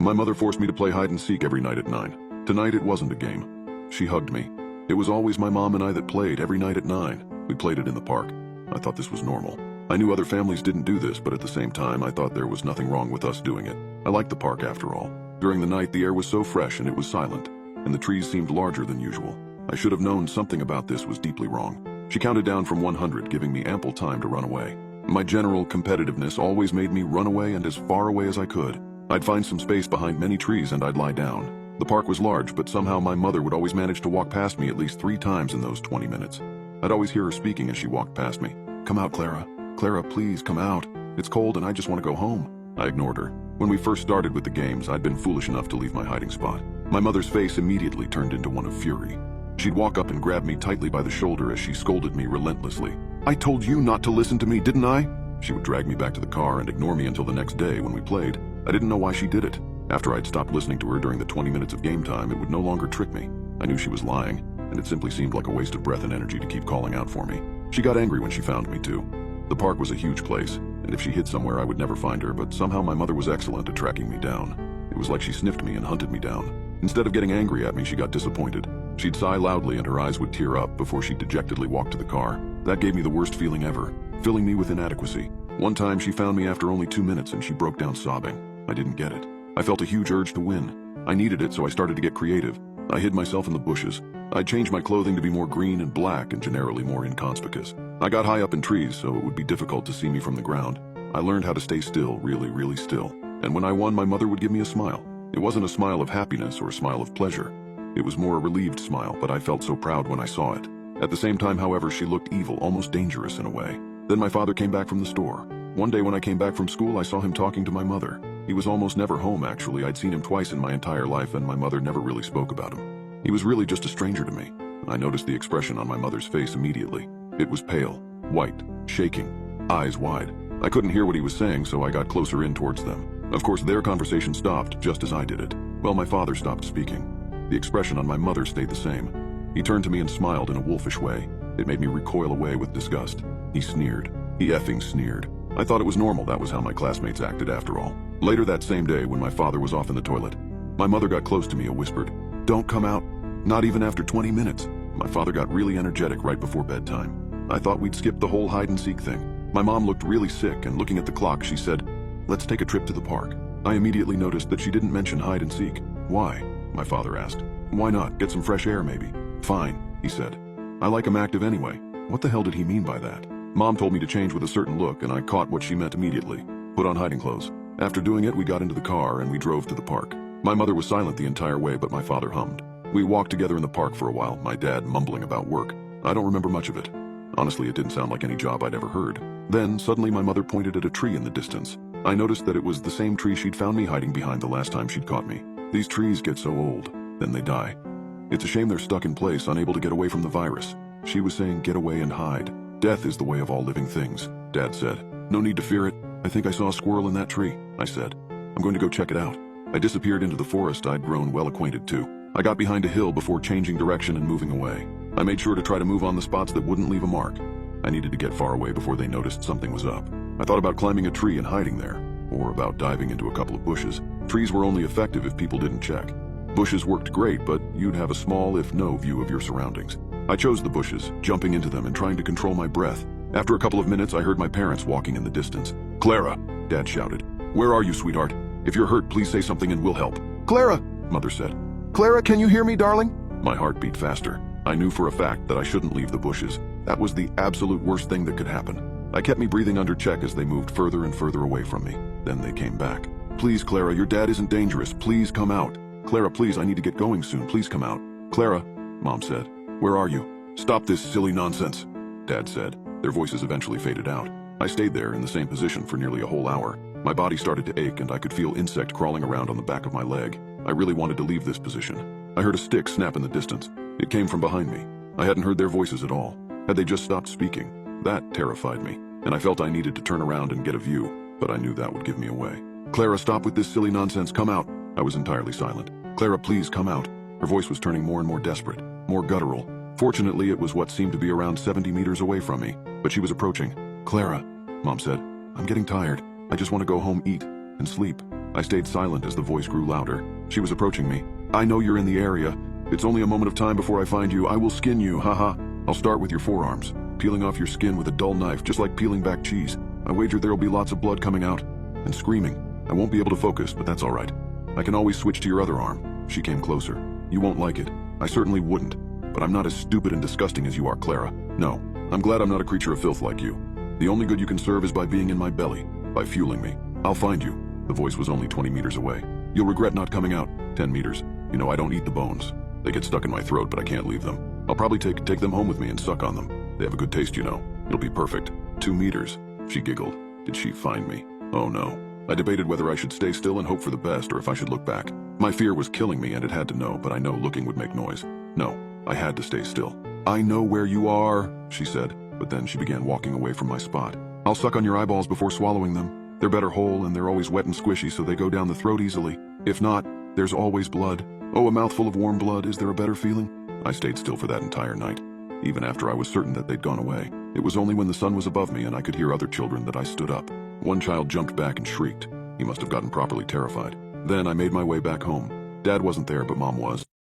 My mother forced me to play hide and seek every night at 9. Tonight it wasn't a game. She hugged me. It was always my mom and I that played every night at 9. We played it in the park. I thought this was normal. I knew other families didn't do this, but at the same time, I thought there was nothing wrong with us doing it. I liked the park after all. During the night, the air was so fresh and it was silent, and the trees seemed larger than usual. I should have known something about this was deeply wrong. She counted down from 100, giving me ample time to run away. My general competitiveness always made me run away and as far away as I could. I'd find some space behind many trees and I'd lie down. The park was large, but somehow my mother would always manage to walk past me at least 3 times in those 20 minutes. I'd always hear her speaking as she walked past me. "Come out, Clara. Clara, please come out. It's cold and I just want to go home." I ignored her. When we first started with the games, I'd been foolish enough to leave my hiding spot. My mother's face immediately turned into one of fury. She'd walk up and grab me tightly by the shoulder as she scolded me relentlessly. "I told you not to listen to me, didn't I?" She would drag me back to the car and ignore me until the next day when we played. I didn't know why she did it. After I'd stopped listening to her during the 20 minutes of game time, it would no longer trick me. I knew she was lying, and it simply seemed like a waste of breath and energy to keep calling out for me. She got angry when she found me too. The park was a huge place, and if she hid somewhere I would never find her, but somehow my mother was excellent at tracking me down. It was like she sniffed me and hunted me down. Instead of getting angry at me, she got disappointed. She'd sigh loudly and her eyes would tear up before she'd dejectedly walk to the car. That gave me the worst feeling ever, filling me with inadequacy. One time she found me after only 2 minutes and she broke down sobbing. I didn't get it. I felt a huge urge to win. I needed it, so I started to get creative. I hid myself in the bushes. I changed my clothing to be more green and black and generally more inconspicuous. I got high up in trees, so it would be difficult to see me from the ground. I learned how to stay still, really, really still. And when I won, my mother would give me a smile. It wasn't a smile of happiness or a smile of pleasure. It was more a relieved smile, but I felt so proud when I saw it. At the same time, however, she looked evil, almost dangerous in a way. Then my father came back from the store. One day when I came back from school, I saw him talking to my mother. He was almost never home, actually. I'd seen him twice in my entire life, and my mother never really spoke about him. He was really just a stranger to me. I noticed the expression on my mother's face immediately. It was pale, white, shaking, eyes wide. I couldn't hear what he was saying, so I got closer in towards them. Of course, their conversation stopped just as I did it. Well, my father stopped speaking. The expression on my mother stayed the same. He turned to me and smiled in a wolfish way. It made me recoil away with disgust. He sneered. He effing sneered. I thought it was normal. That was how my classmates acted after all. Later that same day, when my father was off in the toilet, my mother got close to me and whispered, "Don't come out, not even after 20 minutes. My father got really energetic right before bedtime. I thought we'd skip the whole hide-and-seek thing. My mom looked really sick, and looking at the clock, she said, "Let's take a trip to the park." I immediately noticed that she didn't mention hide-and-seek. "Why?" my father asked. "Why not? Get some fresh air, maybe." "Fine," he said. "I like him active anyway." What the hell did he mean by that? Mom told me to change with a certain look, and I caught what she meant immediately. Put on hiding clothes. After doing it, we got into the car, and we drove to the park. My mother was silent the entire way, but my father hummed. We walked together in the park for a while, my dad mumbling about work. I don't remember much of it. Honestly, it didn't sound like any job I'd ever heard. Then, suddenly my mother pointed at a tree in the distance. I noticed that it was the same tree she'd found me hiding behind the last time she'd caught me. These trees get so old, then they die. It's a shame they're stuck in place, unable to get away from the virus. She was saying, "Get away and hide. Death is the way of all living things," Dad said. "No need to fear it. I think I saw a squirrel in that tree," I said. "I'm going to go check it out." I disappeared into the forest I'd grown well acquainted to. I got behind a hill before changing direction and moving away. I made sure to try to move on the spots that wouldn't leave a mark. I needed to get far away before they noticed something was up. I thought about climbing a tree and hiding there, or about diving into a couple of bushes. Trees were only effective if people didn't check. Bushes worked great, but you'd have a small, if no, view of your surroundings. I chose the bushes, jumping into them and trying to control my breath. After a couple of minutes, I heard my parents walking in the distance. "Clara!" Dad shouted. "Where are you, sweetheart? If you're hurt, please say something and we'll help." "Clara!" Mother said. "Clara, can you hear me, darling?" My heart beat faster. I knew for a fact that I shouldn't leave the bushes. That was the absolute worst thing that could happen. I kept me breathing under check as they moved further and further away from me. Then they came back. "Please, Clara, your dad isn't dangerous. Please come out. Clara, please, I need to get going soon. Please come out." "Clara," Mom said. "Where are you?" "Stop this silly nonsense," Dad said. Their voices eventually faded out. I stayed there in the same position for nearly a whole hour. My body started to ache and I could feel insect crawling around on the back of my leg. I really wanted to leave this position. I heard a stick snap in the distance. It came from behind me. I hadn't heard their voices at all. Had they just stopped speaking? That terrified me, and I felt I needed to turn around and get a view, but I knew that would give me away. "Clara, stop with this silly nonsense. Come out." I was entirely silent. "Clara, please come out." Her voice was turning more and more desperate, more guttural. Fortunately, it was what seemed to be around 70 meters away from me, but she was approaching. "Clara," Mom said, "I'm getting tired. I just want to go home, eat, and sleep." I stayed silent as the voice grew louder. She was approaching me. I know you're in the area. It's only a moment of time before I find you. I will skin you, haha. I'll start with your forearms, peeling off your skin with a dull knife, just like peeling back cheese. I wager there'll be lots of blood coming out, and screaming. I won't be able to focus, but that's all right. I can always switch to your other arm. She came closer. You won't like it. I certainly wouldn't, but I'm not as stupid and disgusting as you are, Clara. No, I'm glad I'm not a creature of filth like you. The only good you can serve is by being in my belly, by fueling me. I'll find you. The voice was only 20 meters away. You'll regret not coming out. 10 meters. You know, I don't eat the bones. They get stuck in my throat, but I can't leave them. I'll probably take them home with me and suck on them. They have a good taste, you know. It'll be perfect. 2 meters. She giggled. Did she find me? Oh no. I debated whether I should stay still and hope for the best or if I should look back. My fear was killing me and it had to know, but I know looking would make noise. No, I had to stay still. I know where you are, she said, but then she began walking away from my spot. I'll suck on your eyeballs before swallowing them. They're better whole and they're always wet and squishy so they go down the throat easily. If not, there's always blood. Oh, a mouthful of warm blood, is there a better feeling? I stayed still for that entire night, even after I was certain that they'd gone away. It was only when the sun was above me and I could hear other children that I stood up. One child jumped back and shrieked. He must have gotten properly terrified. Then I made my way back home. Dad wasn't there, but Mom was.